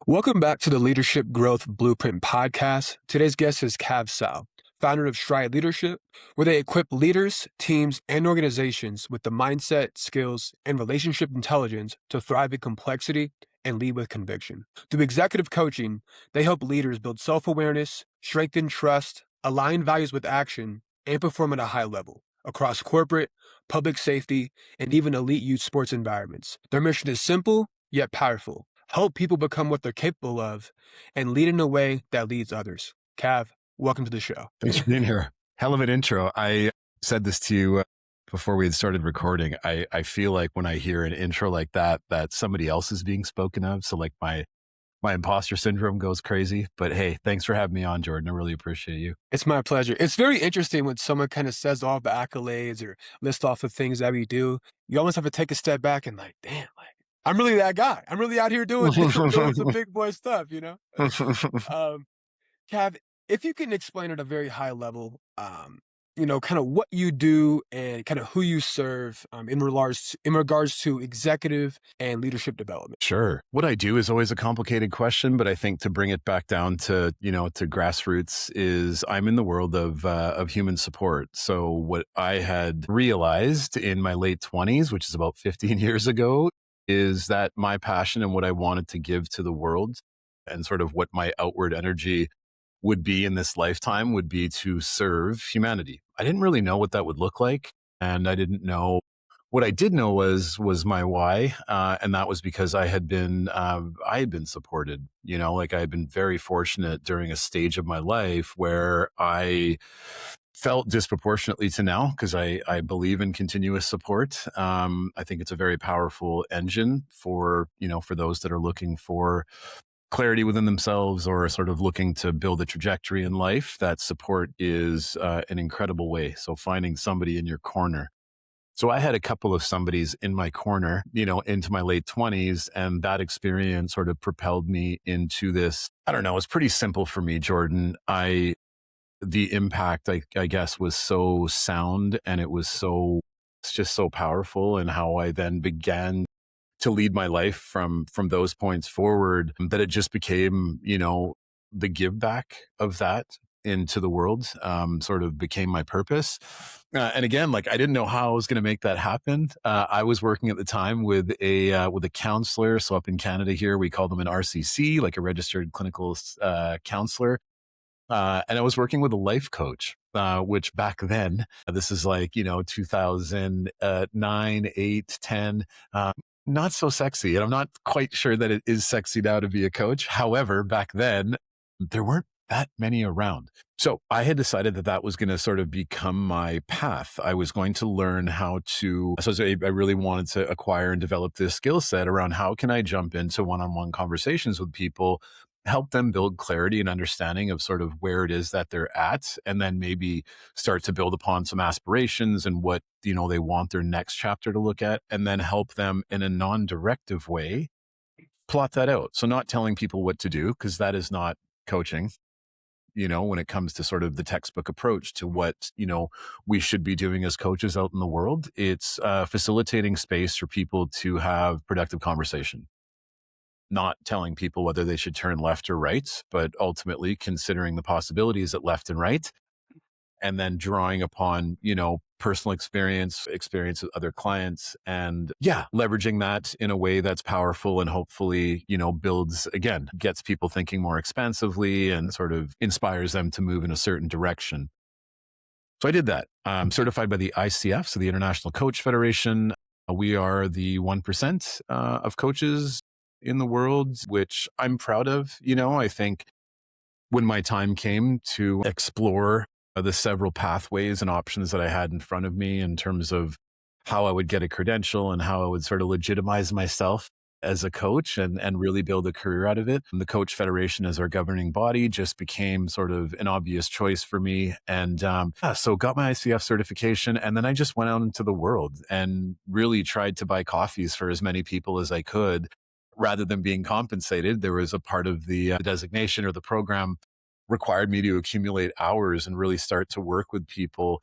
Welcome back to the Leadership Growth Blueprint podcast. Today's guest is Kav Salh, founder of Stride Leadership, where they equip leaders, teams, and organizations with the mindset, skills, and relationship intelligence to thrive in complexity and lead with conviction. Through executive coaching, they help leaders build self-awareness, strengthen trust, align values with action, and perform at a high level across corporate, public safety, and even elite youth sports environments. Their mission is simple yet powerful: help people become what they're capable of and lead in a way that leads others. Kav, welcome to the show. Thanks for being here. Hell of an intro. I said this to you before we had started recording. I feel like when I hear an intro like that somebody else is being spoken of. So like my imposter syndrome goes crazy. But hey, thanks for having me on, Jordan. I really appreciate you. It's my pleasure. It's very interesting when someone kind of says all the accolades or list off the things that we do. You almost have to take a step back and like, damn, like I'm really that guy. I'm really out here doing some big boy stuff, you know? Kav, if you can explain at a very high level, kind of what you do and kind of who you serve in regards to executive and leadership development. Sure. What I do is always a complicated question, but I think to bring it back down to, to grassroots is I'm in the world of human support. So what I had realized in my late 20s, which is about 15 years ago, is that my passion and what I wanted to give to the world and sort of what my outward energy would be in this lifetime would be to serve humanity. I didn't really know what that would look like. And I didn't know, what I did know was my why. And that was because I had been supported, like I had been very fortunate during a stage of my life where I felt disproportionately to now because I believe in continuous support. I think it's a very powerful engine for those that are looking for clarity within themselves or sort of looking to build a trajectory in life. That support is an incredible way. So finding somebody in your corner. So I had a couple of somebodies in my corner, into my late 20s, and that experience sort of propelled me into this. I don't know, it's pretty simple for me, Jordan. The impact, I guess, was so sound and it's just so powerful, and how I then began to lead my life from those points forward, that it just became, the give back of that into the world, sort of became my purpose. And again, like I didn't know how I was going to make that happen. I was working at the time with a counselor. So up in Canada here, we call them an RCC, like a registered clinical counselor. And I was working with a life coach, which back then, this is like, 2009, 8, 10, not so sexy. And I'm not quite sure that it is sexy now to be a coach. However, back then, there weren't that many around. So I had decided that was going to sort of become my path. I was going to learn I really wanted to acquire and develop this skill set around how can I jump into one-on-one conversations with people, help them build clarity and understanding of sort of where it is that they're at, and then maybe start to build upon some aspirations and what, they want their next chapter to look at, and then help them in a non-directive way plot that out. So not telling people what to do, because that is not coaching, when it comes to sort of the textbook approach to what, we should be doing as coaches out in the world. It's facilitating space for people to have productive conversation. Not telling people whether they should turn left or right, but ultimately considering the possibilities at left and right, and then drawing upon, personal experience with other clients, and leveraging that in a way that's powerful and hopefully, gets people thinking more expansively and sort of inspires them to move in a certain direction. So I did that. I'm certified by the ICF, so the International Coach Federation. We are the 1% of coaches in the world, which I'm proud of. I think when my time came to explore the several pathways and options that I had in front of me in terms of how I would get a credential and how I would sort of legitimize myself as a coach and really build a career out of it, the Coach Federation as our governing body just became sort of an obvious choice for me. And so got my ICF certification, and then I just went out into the world and really tried to buy coffees for as many people as I could. Rather than being compensated, there was a part of the designation or the program required me to accumulate hours and really start to work with people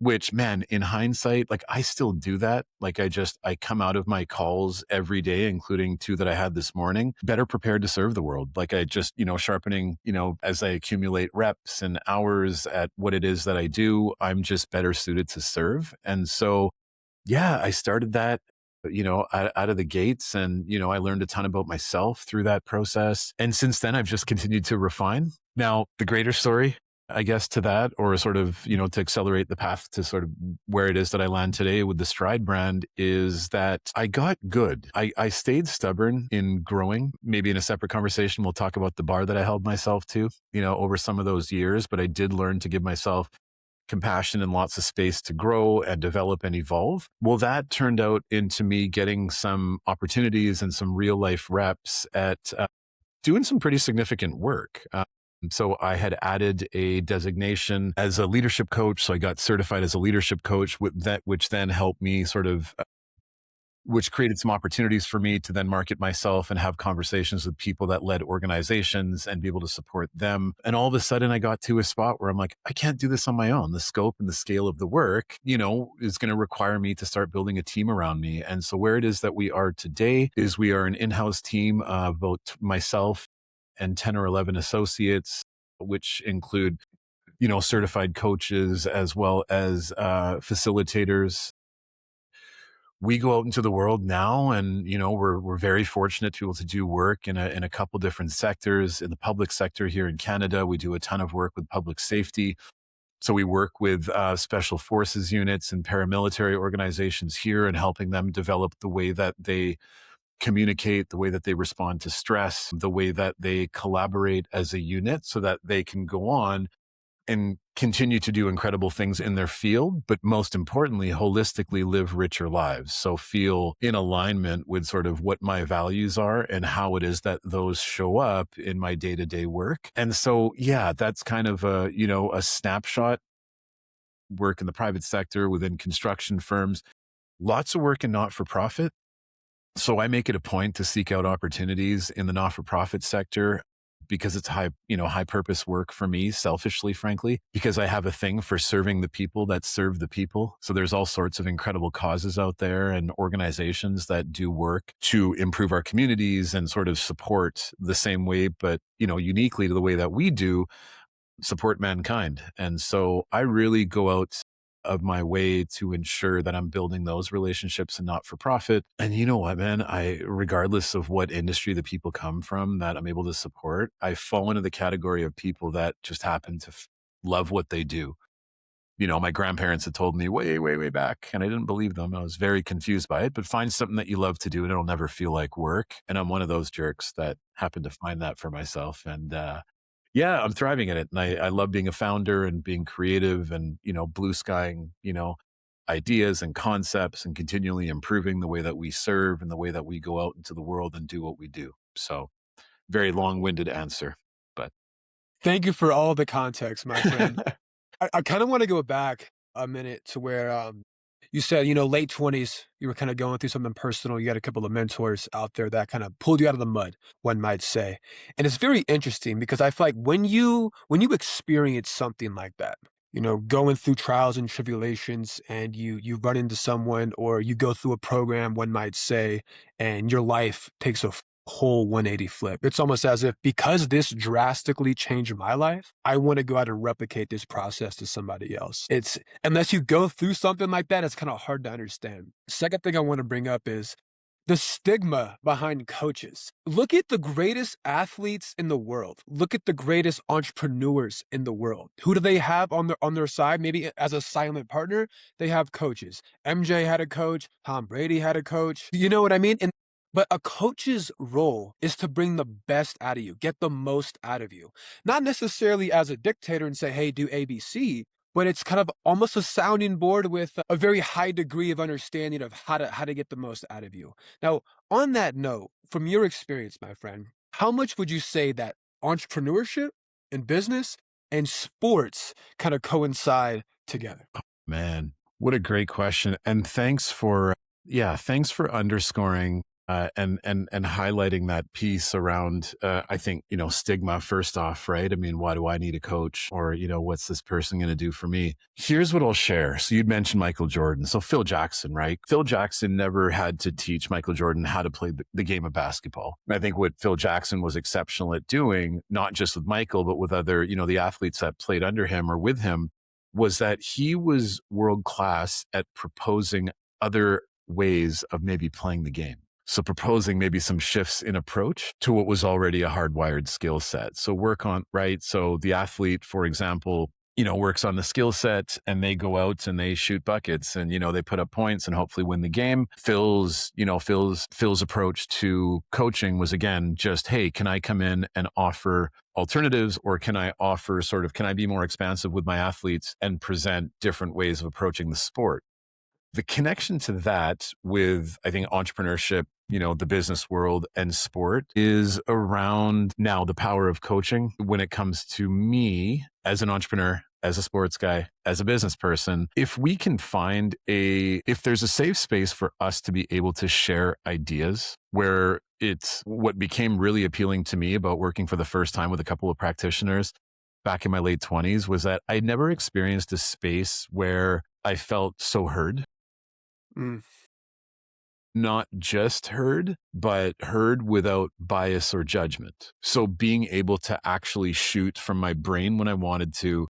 which, man, in hindsight, like I still do that. Like I come out of my calls every day, including 2 that I had this morning, better prepared to serve the world. Like I just, sharpening, as I accumulate reps and hours at what it is that I do, I'm just better suited to serve. And so, yeah, I started that, out of the gates, and, I learned a ton about myself through that process. And since then, I've just continued to refine. Now, the greater story, I guess, to that, or sort of, to accelerate the path to sort of where it is that I land today with the Stride brand, is that I got good. I stayed stubborn in growing. Maybe in a separate conversation, we'll talk about the bar that I held myself to, over some of those years, but I did learn to give myself compassion and lots of space to grow and develop and evolve. Well, that turned out into me getting some opportunities and some real life reps at doing some pretty significant work. So I had added a designation as a leadership coach. So I got certified as a leadership coach, which then helped me sort of which created some opportunities for me to then market myself and have conversations with people that led organizations and be able to support them. And all of a sudden I got to a spot where I'm like, I can't do this on my own. The scope and the scale of the work, is going to require me to start building a team around me. And so where it is that we are today is we are an in-house team of about myself and 10 or 11 associates, which include, certified coaches as well as facilitators. We go out into the world now, and we're very fortunate to be able to do work in a couple different sectors. In the public sector here in Canada, we do a ton of work with public safety. So we work with special forces units and paramilitary organizations here, and helping them develop the way that they communicate, the way that they respond to stress, the way that they collaborate as a unit, so that they can go on and continue to do incredible things in their field, but most importantly, holistically live richer lives. So feel in alignment with sort of what my values are and how it is that those show up in my day-to-day work. And so, yeah, that's kind of a snapshot. Work in the private sector, within construction firms, lots of work in not-for-profit. So I make it a point to seek out opportunities in the not-for-profit sector, because it's high purpose work for me, selfishly, frankly, because I have a thing for serving the people that serve the people. So there's all sorts of incredible causes out there and organizations that do work to improve our communities and sort of support the same way, but, uniquely to the way that we do, support mankind. And so I really go out of my way to ensure that I'm building those relationships and not for profit. And you know what, man, regardless of what industry the people come from that I'm able to support, I fall into the category of people that just happen to love what they do. My grandparents had told me way, way, way back, and I didn't believe them. I was very confused by it, but find something that you love to do and it'll never feel like work. And I'm one of those jerks that happened to find that for myself. And, yeah, I'm thriving in it. And I love being a founder and being creative and, blue skying, ideas and concepts, and continually improving the way that we serve and the way that we go out into the world and do what we do. So very long-winded answer, but Thank you for all the context, my friend. I kind of want to go back a minute to where you said, late 20s, you were kind of going through something personal. You had a couple of mentors out there that kind of pulled you out of the mud, one might say. And it's very interesting because I feel like when you experience something like that, going through trials and tribulations, and you run into someone, or you go through a program, one might say, and your life takes a whole 180 flip. It's almost as if, because this drastically changed my life, I want to go out and replicate this process to somebody else. It's Unless you go through something like that, it's kind of hard to understand. Second thing I want to bring up is the stigma behind coaches. Look at the greatest athletes in the world. Look at the greatest entrepreneurs in the world. Who do they have on their side? Maybe as a silent partner, they have coaches. MJ had a coach. Tom Brady had a coach. You know what I mean? But a coach's role is to bring the best out of you, get the most out of you. Not necessarily as a dictator and say, hey, do ABC, but it's kind of almost a sounding board with a very high degree of understanding of how to get the most out of you. Now, on that note, from your experience, my friend, how much would you say that entrepreneurship and business and sports kind of coincide together? man, what a great question. And thanks for underscoring and highlighting that piece around, I think, stigma first off, right? I mean, why do I need a coach? Or, what's this person going to do for me? Here's what I'll share. So you'd mentioned Michael Jordan. So Phil Jackson, right? Phil Jackson never had to teach Michael Jordan how to play the game of basketball. I think what Phil Jackson was exceptional at doing, not just with Michael, but with other, the athletes that played under him or with him, was that he was world class at proposing other ways of maybe playing the game. So proposing maybe some shifts in approach to what was already a hardwired skill set. So work on, right? So the athlete, for example, works on the skill set and they go out and they shoot buckets and, they put up points and hopefully win the game. Phil's approach to coaching was again, just, hey, can I come in and offer alternatives, or can I offer can I be more expansive with my athletes and present different ways of approaching the sport? The connection to that with, I think, entrepreneurship, the business world and sport is around now the power of coaching when it comes to me as an entrepreneur, as a sports guy, as a business person. If we can if there's a safe space for us to be able to share ideas, where it's what became really appealing to me about working for the first time with a couple of practitioners back in my late 20s was that I never experienced a space where I felt so heard. Mm. Not just heard, but heard without bias or judgment. So being able to actually shoot from my brain when I wanted to,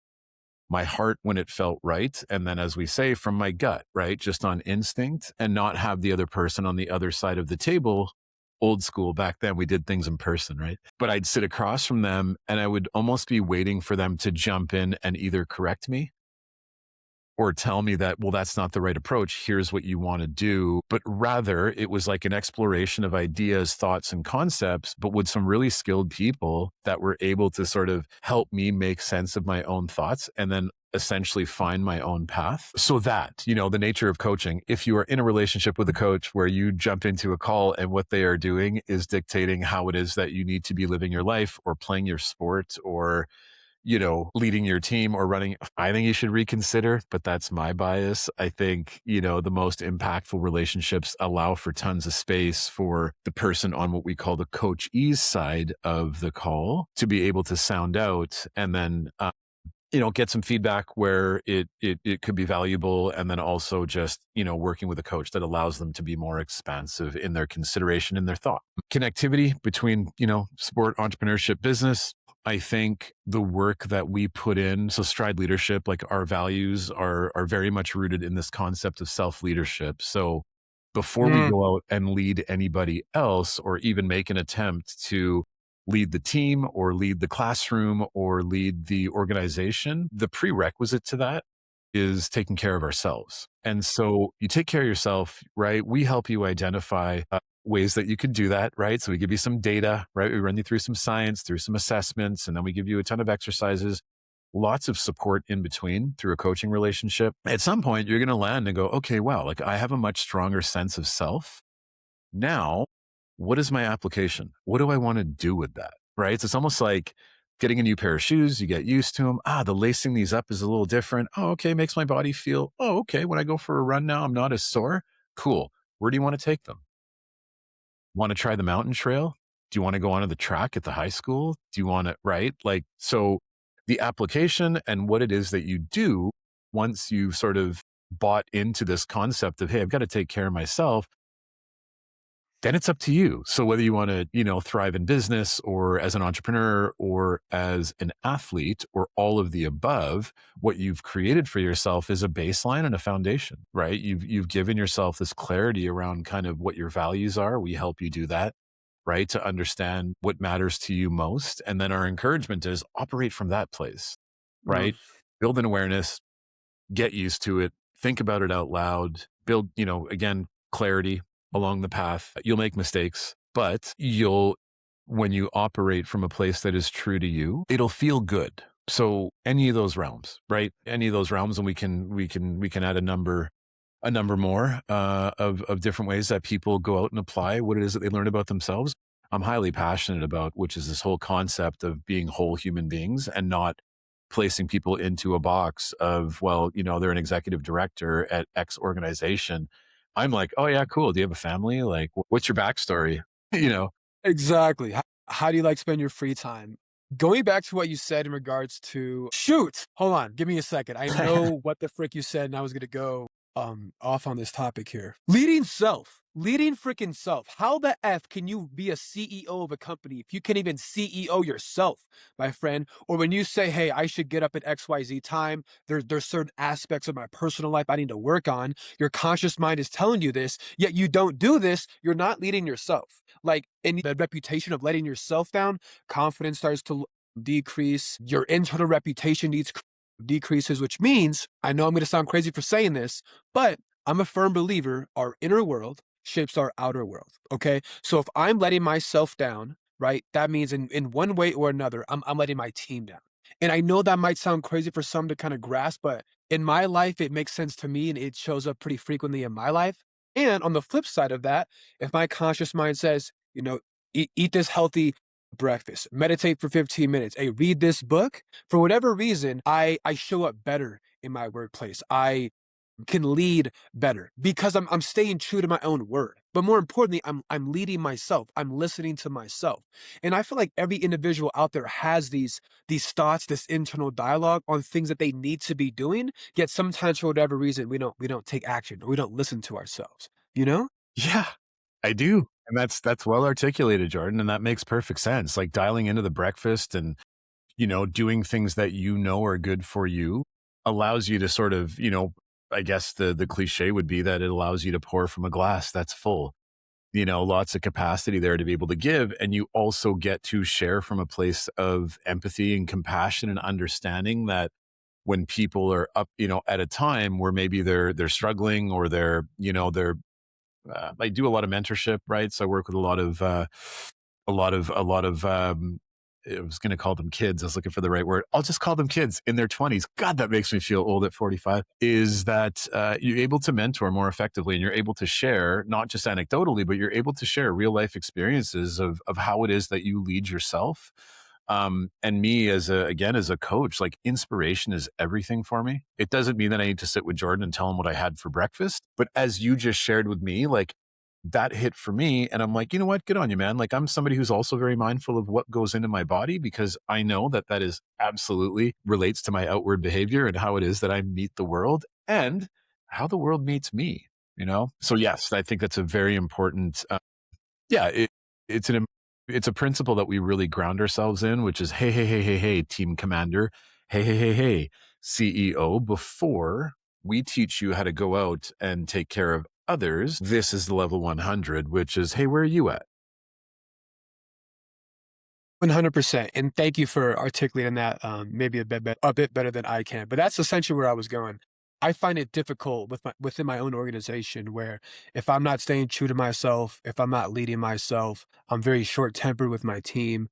my heart when it felt right, and then, as we say, from my gut, right? Just on instinct, and not have the other person on the other side of the table. Old school back then, we did things in person, right? But I'd sit across from them and I would almost be waiting for them to jump in and either correct me or tell me that, well, that's not the right approach. Here's what you want to do. But rather, it was like an exploration of ideas, thoughts, and concepts, but with some really skilled people that were able to sort of help me make sense of my own thoughts and then essentially find my own path. So that, the nature of coaching, if you are in a relationship with a coach where you jump into a call and what they are doing is dictating how it is that you need to be living your life or playing your sport or leading your team or running, I think you should reconsider, but that's my bias. I think, the most impactful relationships allow for tons of space for the person on what we call the coachee's side of the call to be able to sound out and then, get some feedback where it could be valuable. And then also just, working with a coach that allows them to be more expansive in their consideration and their thought. Connectivity between, sport, entrepreneurship, business. I think the work that we put in, so Stride Leadership, like our values are very much rooted in this concept of self-leadership. So before we Mm. go out and lead anybody else or even make an attempt to lead the team or lead the classroom or lead the organization, the prerequisite to that is taking care of ourselves. And so you take care of yourself, right? We help you identify ways that you could do that, right? So we give you some data, right? We run you through some science, through some assessments, and then we give you a ton of exercises, lots of support in between through a coaching relationship. At some point, you're going to land and go, okay, wow, like I have a much stronger sense of self. Now, what is my application? What do I want to do with that? Right? So it's almost like getting a new pair of shoes. You get used to them. The lacing these up is a little different. Oh, okay. Makes my body feel, oh, okay. When I go for a run now, I'm not as sore. Cool. Where do you want to take them? Want to try the mountain trail? Do you want to go onto the track at the high school? Do you want to, right? Like, so the application and what it is that you do once you've sort of bought into this concept of, hey, I've got to take care of myself, then it's up to you. So whether you want to, thrive in business or as an entrepreneur or as an athlete or all of the above, what you've created for yourself is a baseline and a foundation, right? You've given yourself this clarity around kind of what your values are. We help you do that, right? To understand what matters to you most. And then our encouragement is operate from that place, Mm. right? Build an awareness, get used to it, think about it out loud, build, again, clarity along the path. You'll make mistakes, but when you operate from a place that is true to you, it'll feel good. So any of those realms, right? Any of those realms, and we can add a number more of different ways that people go out and apply what it is that they learn about themselves. I'm highly passionate about, which is this whole concept of being whole human beings and not placing people into a box of, well, they're an executive director at X organization. I'm like, oh yeah, cool. Do you have a family? Like, what's your backstory? you know, Exactly. How do you like spend your free time? Going back to what you said in regards to shoot, hold on, give me a second. I know what the frick you said, and I was gonna go off on this topic here. Leading self. Leading freaking self. How the F can you be a CEO of a company if you can't even CEO yourself, my friend? Or when you say, hey, I should get up at XYZ time, there's certain aspects of my personal life I need to work on. Your conscious mind is telling you this, yet you don't do this, you're not leading yourself. Like in the reputation of letting yourself down, confidence starts to decrease, your internal reputation decreases, which means, I know I'm going to sound crazy for saying this, but I'm a firm believer our inner world shapes our outer world. Okay. So if I'm letting myself down, right, that means in one way or another, I'm letting my team down. And I know that might sound crazy for some to kind of grasp, but in my life, it makes sense to me and it shows up pretty frequently in my life. And on the flip side of that, if my conscious mind says, eat this healthy breakfast, meditate for 15 minutes, hey, read this book, for whatever reason, I show up better in my workplace. I can lead better because I'm staying true to my own word. But more importantly, I'm leading myself. I'm listening to myself. And I feel like every individual out there has these thoughts, this internal dialogue on things that they need to be doing, yet sometimes for whatever reason we don't take action or we don't listen to ourselves, you know? yeah, I do. And that's well articulated, Jordan. And that makes perfect sense. Like dialing into the breakfast and, doing things that are good for you allows you to sort of, I guess the cliche would be that it allows you to pour from a glass that's full, lots of capacity there to be able to give. And you also get to share from a place of empathy and compassion and understanding that when people are up, at a time where maybe they're struggling or they're I do a lot of mentorship, right? So I work with a lot of I was going to call them kids. I was looking for the right word. I'll just call them kids in their 20s. God, that makes me feel old at 45. Is that you're able to mentor more effectively and you're able to share, not just anecdotally, but you're able to share real life experiences of how it is that you lead yourself. And me as a coach, like inspiration is everything for me. It doesn't mean that I need to sit with Jordan and tell him what I had for breakfast, but as you just shared with me, like that hit for me. And I'm like, you know what? Good on you, man. Like I'm somebody who's also very mindful of what goes into my body because I know that that is absolutely relates to my outward behavior and how it is that I meet the world and how the world meets me. So yes, I think that's a very important, yeah, it's an it's a principle that we really ground ourselves in, which is hey, hey, hey, hey, hey, team commander, hey, hey, hey, hey, CEO, before we teach you how to go out and take care of others, this is the level 100, which is, hey, where are you at? 100%. And thank you for articulating that maybe a bit better than I can. But that's essentially where I was going. I find it difficult within my own organization where if I'm not staying true to myself, if I'm not leading myself, I'm very short-tempered with my team.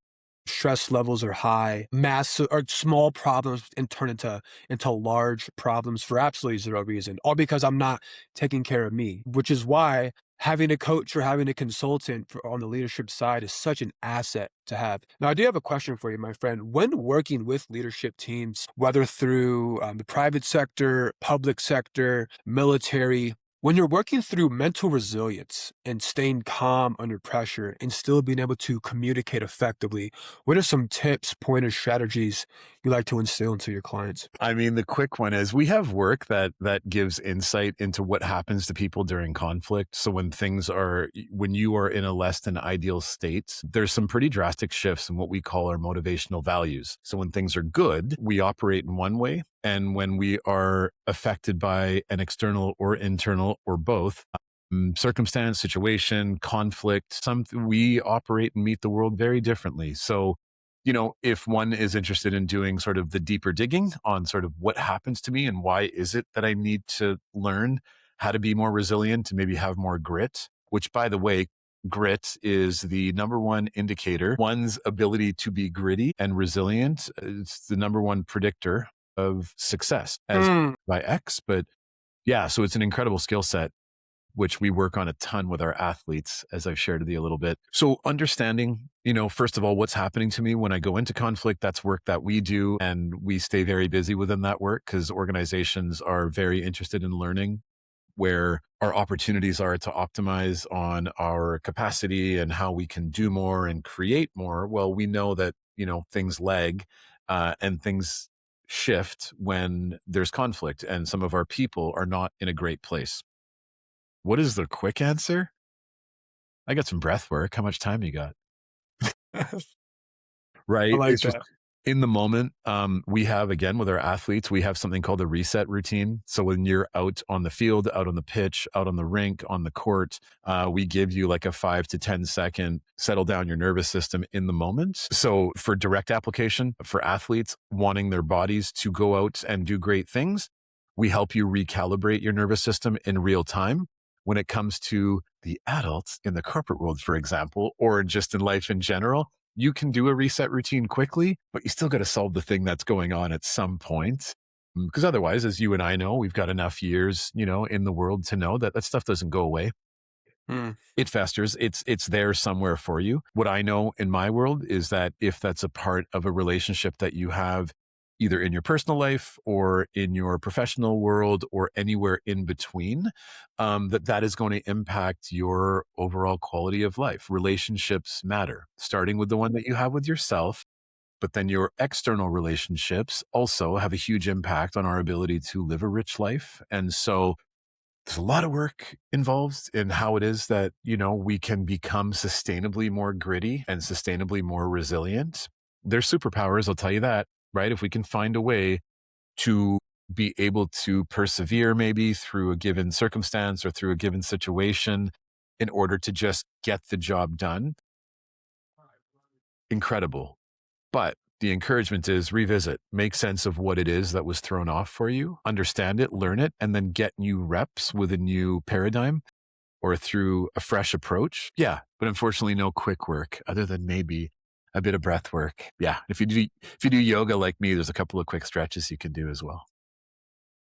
Stress levels are high. Mass or small problems and turn into large problems for absolutely zero reason, all because I'm not taking care of me, which is why having a coach or having a consultant on the leadership side is such an asset to have. Now, I do have a question for you, my friend. When working with leadership teams, whether through the private sector, public sector, military, when you're working through mental resilience and staying calm under pressure and still being able to communicate effectively, what are some tips, pointers, strategies you like to instill into your clients? I mean, the quick one is we have work that gives insight into what happens to people during conflict. So when you are in a less than ideal state, there's some pretty drastic shifts in what we call our motivational values. So when things are good, we operate in one way. And when we are affected by an external or internal or both circumstance, situation, conflict, we operate and meet the world very differently. So if one is interested in doing sort of the deeper digging on sort of what happens to me and why is it that I need to learn how to be more resilient, to maybe have more grit, which by the way, grit is the number one indicator, one's ability to be gritty and resilient. It's the number one predictor of success as Mm, by X. But yeah, so it's an incredible skill set which we work on a ton with our athletes, as I've shared with you a little bit. So understanding, first of all, what's happening to me when I go into conflict, that's work that we do. And we stay very busy within that work because organizations are very interested in learning where our opportunities are to optimize on our capacity and how we can do more and create more. Well, we know that, things lag and things shift when there's conflict and some of our people are not in a great place. What is the quick answer? I got some breath work. How much time you got? I Right? like It's just that. in the moment. We have, again, with our athletes, we have something called a reset routine. So when you're out on the field, out on the pitch, out on the rink, on the court, we give you like a 5 to 10 second settle down your nervous system in the moment. So for direct application for athletes wanting their bodies to go out and do great things, we help you recalibrate your nervous system in real time. When it comes to the adults in the corporate world, for example, or just in life in general, you can do a reset routine quickly, but you still got to solve the thing that's going on at some point. Because otherwise, as you and I know, we've got enough years, in the world to know that that stuff doesn't go away. Mm. It festers. It's there somewhere for you. What I know in my world is that if that's a part of a relationship that you have either in your personal life or in your professional world or anywhere in between, that is going to impact your overall quality of life. Relationships matter, starting with the one that you have with yourself, but then your external relationships also have a huge impact on our ability to live a rich life. And so there's a lot of work involved in how it is that, we can become sustainably more gritty and sustainably more resilient. There's superpowers, I'll tell you that, right? If we can find a way to be able to persevere maybe through a given circumstance or through a given situation in order to just get the job done, incredible. But the encouragement is revisit, make sense of what it is that was thrown off for you, understand it, learn it, and then get new reps with a new paradigm or through a fresh approach. Yeah. But unfortunately, no quick work other than maybe a bit of breath work. Yeah. If you do yoga like me, there's a couple of quick stretches you can do as well.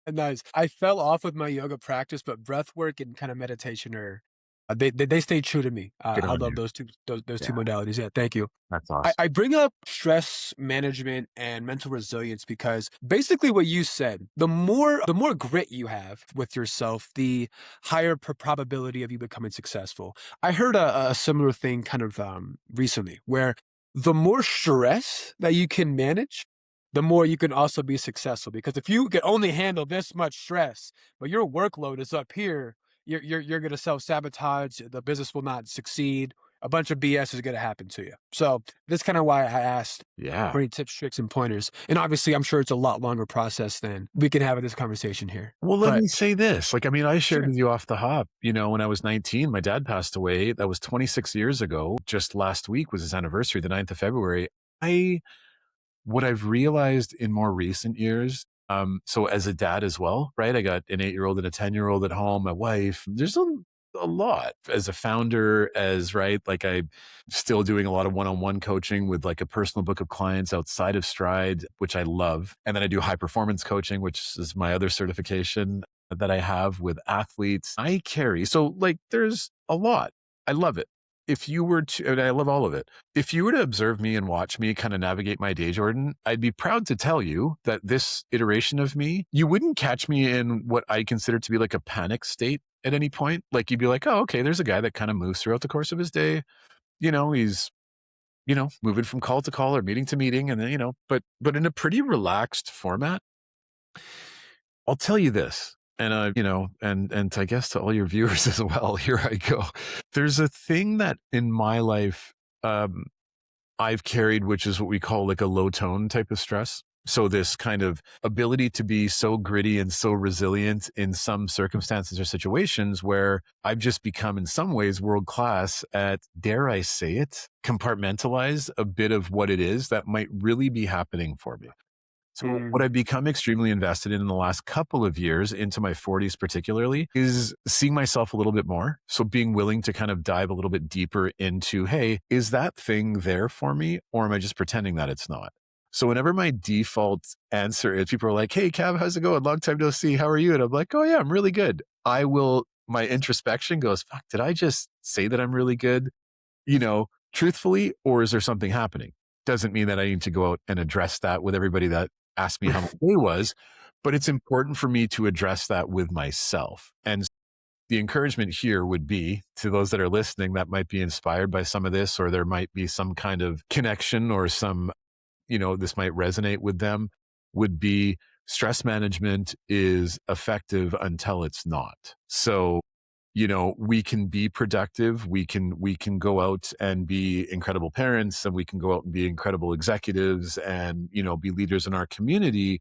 Nice. I fell off with my yoga practice, but breath work and kind of meditation are they stay true to me. Good I on love you. those two Yeah. modalities. Yeah, thank you. That's I, awesome. I bring up stress management and mental resilience because basically what you said, the more grit you have with yourself, the higher probability of you becoming successful. I heard a similar thing kind of recently where the more stress that you can manage, the more you can also be successful. Because if you can only handle this much stress, but your workload is up here, you're gonna self-sabotage, the business will not succeed, a bunch of BS is going to happen to you. So that's kind of why I asked Yeah. for any tips, tricks, and pointers. And obviously, I'm sure it's a lot longer process than we can have in this conversation here. Well, let But me say this. Like, I mean, I shared sure. with you off the hop, when I was 19, my dad passed away. That was 26 years ago. Just last week was his anniversary, the 9th of February. I What I've realized in more recent years, so as a dad as well, right? I got an 8-year-old and a 10-year-old at home, my wife. There's a lot as a founder, as right, like I'm still doing a lot of one-on-one coaching with like a personal book of clients outside of Stride, which I love. And then I do high performance coaching, which is my other certification that I have with athletes. I carry, so like there's a lot. I love it. If you were to, and I love all of it, if you were to observe me and watch me kind of navigate my day, Jordan, I'd be proud to tell you that this iteration of me, you wouldn't catch me in what I consider to be like a panic state at any point. Like you'd be like, oh, okay, there's a guy that kind of moves throughout the course of his day. He's, moving from call to call or meeting to meeting. And then, but in a pretty relaxed format. I'll tell you this. And and I guess to all your viewers as well, here I go. There's a thing that in my life, um, I've carried, which is what we call like a low tone type of stress. So this kind of ability to be so gritty and so resilient in some circumstances or situations where I've just become in some ways world class at, dare I say it, compartmentalize a bit of what it is that might really be happening for me. So what Mm, I've become extremely invested in the last couple of years, into my 40s particularly, is seeing myself a little bit more. So being willing to kind of dive a little bit deeper into, hey, is that thing there for me? Or am I just pretending that it's not? So whenever my default answer is, people are like, hey, Kav, how's it going? Long time no see. How are you? And I'm like, oh yeah, I'm really good. My introspection goes, fuck, did I just say that I'm really good? Truthfully, or is there something happening? Doesn't mean that I need to go out and address that with everybody that asked me how my day was. but it's important for me to address that with myself. And the encouragement here would be to those that are listening that might be inspired by some of this, or there might be some kind of connection or some, this might resonate with them, would be stress management is effective until it's not. So, we can be productive. We can go out and be incredible parents, and we can go out and be incredible executives and, be leaders in our community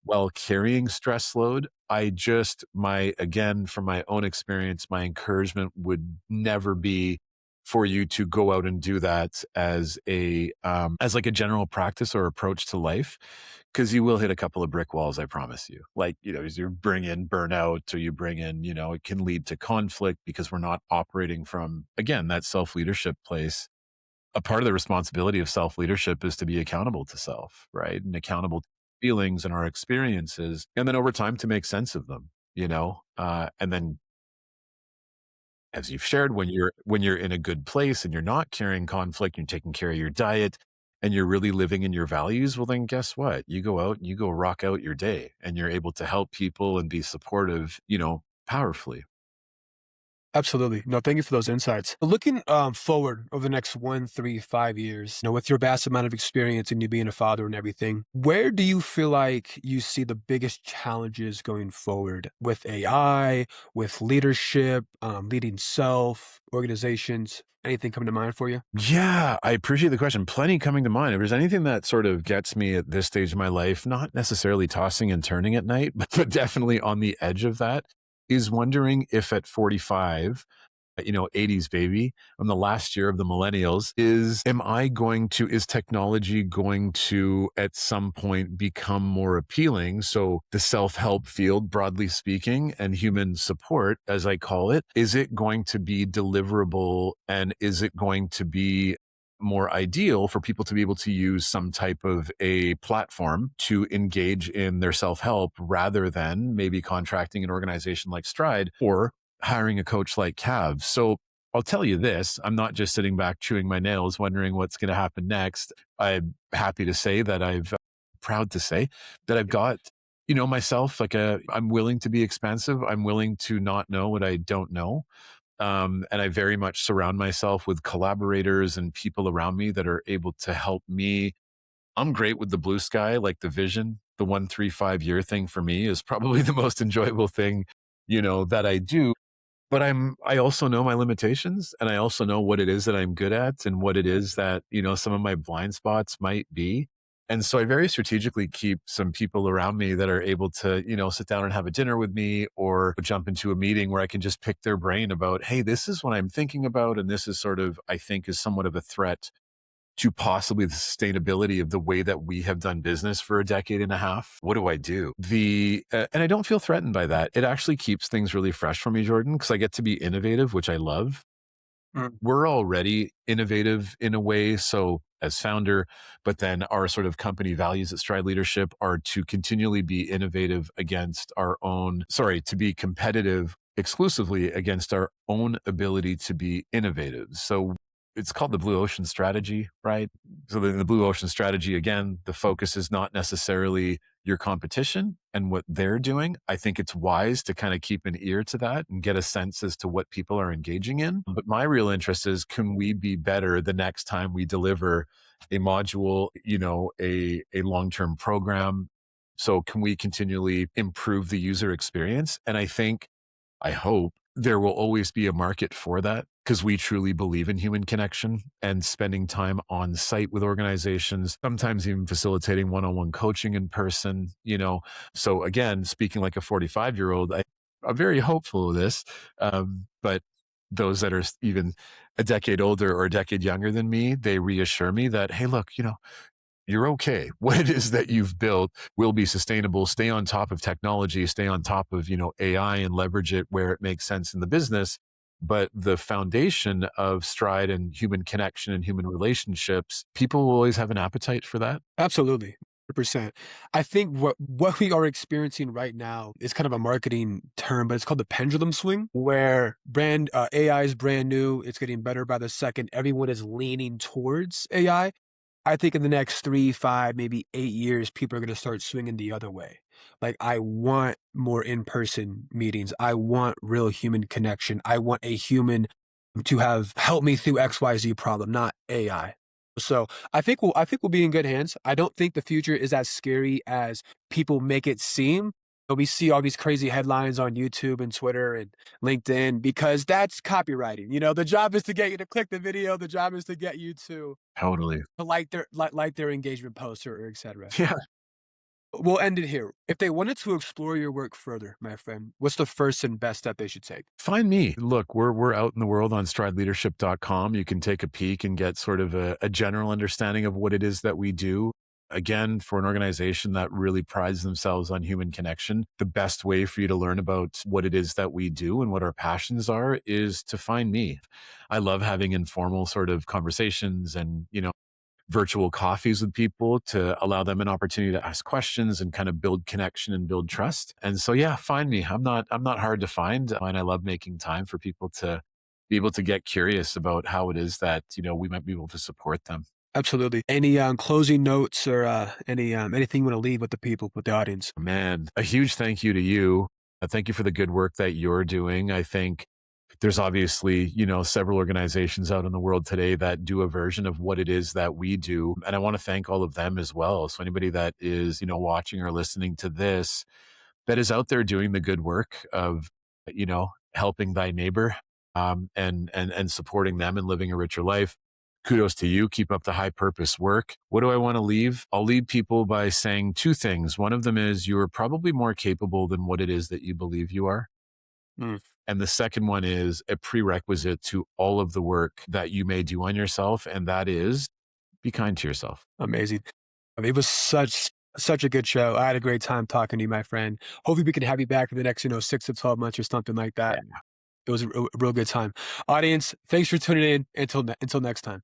while carrying stress load. Again, from my own experience, my encouragement would never be for you to go out and do that as like a general practice or approach to life, because you will hit a couple of brick walls, I promise you. Like, as you bring in burnout, or you bring in, it can lead to conflict because we're not operating from, again, that self-leadership place. A part of the responsibility of self-leadership is to be accountable to self, right? And accountable to feelings and our experiences. And then over time to make sense of them, and then, as you've shared, when you're in a good place and you're not carrying conflict, you're taking care of your diet and you're really living in your values, well, then guess what? You go out and you go rock out your day, and you're able to help people and be supportive, powerfully. Absolutely. No, thank you for those insights. Looking forward over the next 1, 3, 5 years, with your vast amount of experience and you being a father and everything, where do you feel like you see the biggest challenges going forward with AI, with leadership, leading self, organizations? Anything coming to mind for you? Yeah, I appreciate the question. Plenty coming to mind. If there's anything that sort of gets me at this stage of my life, not necessarily tossing and turning at night, but definitely on the edge of that, is wondering if at 45, 80s baby, I'm the last year of the millennials, is technology going to at some point become more appealing? So the self-help field, broadly speaking, and human support, as I call it, is it going to be deliverable, and is it going to be more ideal for people to be able to use some type of a platform to engage in their self-help, rather than maybe contracting an organization like Stride or hiring a coach like Kav? So I'll tell you this, I'm not just sitting back chewing my nails wondering what's going to happen next. I'm happy to say that proud to say that I've got, myself, I'm willing to be expensive. I'm willing to not know what I don't know. And I very much surround myself with collaborators and people around me that are able to help me. I'm great with the blue sky, like the vision. The 1, 3, 5 year thing for me is probably the most enjoyable thing, that I do. But I also know my limitations, and I also know what it is that I'm good at and what it is that, some of my blind spots might be. And so I very strategically keep some people around me that are able to, sit down and have a dinner with me, or jump into a meeting where I can just pick their brain about, hey, this is what I'm thinking about. And this is sort of, I think, is somewhat of a threat to possibly the sustainability of the way that we have done business for a decade and a half. What do I do? And I don't feel threatened by that. It actually keeps things really fresh for me, Jordan, because I get to be innovative, which I love. We're already innovative in a way. So as founder, but then our sort of company values at Stride Leadership are to continually be innovative against to be competitive exclusively against our own ability to be innovative. So it's called the blue ocean strategy, right? So the blue ocean strategy, again, the focus is not necessarily your competition and what they're doing. I think it's wise to kind of keep an ear to that and get a sense as to what people are engaging in. But my real interest is, can we be better the next time we deliver a module, a long-term program? So can we continually improve the user experience? And I hope there will always be a market for that, because we truly believe in human connection and spending time on site with organizations, sometimes even facilitating one-on-one coaching in person, So again, speaking like a 45-year-old, I'm very hopeful of this. But those that are even a decade older or a decade younger than me, they reassure me that, hey, look, you're okay. What it is that you've built will be sustainable. Stay on top of technology, stay on top of, AI, and leverage it where it makes sense in the business. But the foundation of Stride and human connection and human relationships, people will always have an appetite for that. Absolutely. 100%. I think what we are experiencing right now is kind of a marketing term, but it's called the pendulum swing, where AI is brand new. It's getting better by the second. Everyone is leaning towards AI. I think in the next 3, 5, maybe 8 years, people are going to start swinging the other way. Like, I want more in-person meetings. I want real human connection. I want a human to have helped me through XYZ problem, not AI. So I think we'll be in good hands. I don't think the future is as scary as people make it seem. We see all these crazy headlines on YouTube and Twitter and LinkedIn because that's copywriting. The job is to get you to click the video. The job is to get you Totally. to like their engagement post or et cetera. Yeah. We'll end it here. If they wanted to explore your work further, my friend, what's the first and best step they should take? Find me. Look, we're out in the world on strideleadership.com. You can take a peek and get sort of a general understanding of what it is that we do. Again, for an organization that really prides themselves on human connection, the best way for you to learn about what it is that we do and what our passions are is to find me. I love having informal sort of conversations and, virtual coffees with people to allow them an opportunity to ask questions and kind of build connection and build trust. And so, yeah, find me. I'm not hard to find. And I love making time for people to be able to get curious about how it is that, we might be able to support them. Absolutely. Any closing notes or anything you want to leave with the people, with the audience? Man, a huge thank you to you. Thank you for the good work that you're doing. I think there's obviously, several organizations out in the world today that do a version of what it is that we do. And I want to thank all of them as well. So anybody that is, watching or listening to this, that is out there doing the good work of, helping thy neighbor, and supporting them and living a richer life. Kudos to you. Keep up the high purpose work. What do I want to leave? I'll leave people by saying two things. One of them is you are probably more capable than what it is that you believe you are. Mm, And the second one is a prerequisite to all of the work that you may do on yourself. And that is be kind to yourself. amazing. I mean, it was such a good show. I had a great time talking to you, my friend. Hopefully, we can have you back for the next 6 to 12 months or something like that. Yeah. It was a real good time. Audience, thanks for tuning in. Until next time.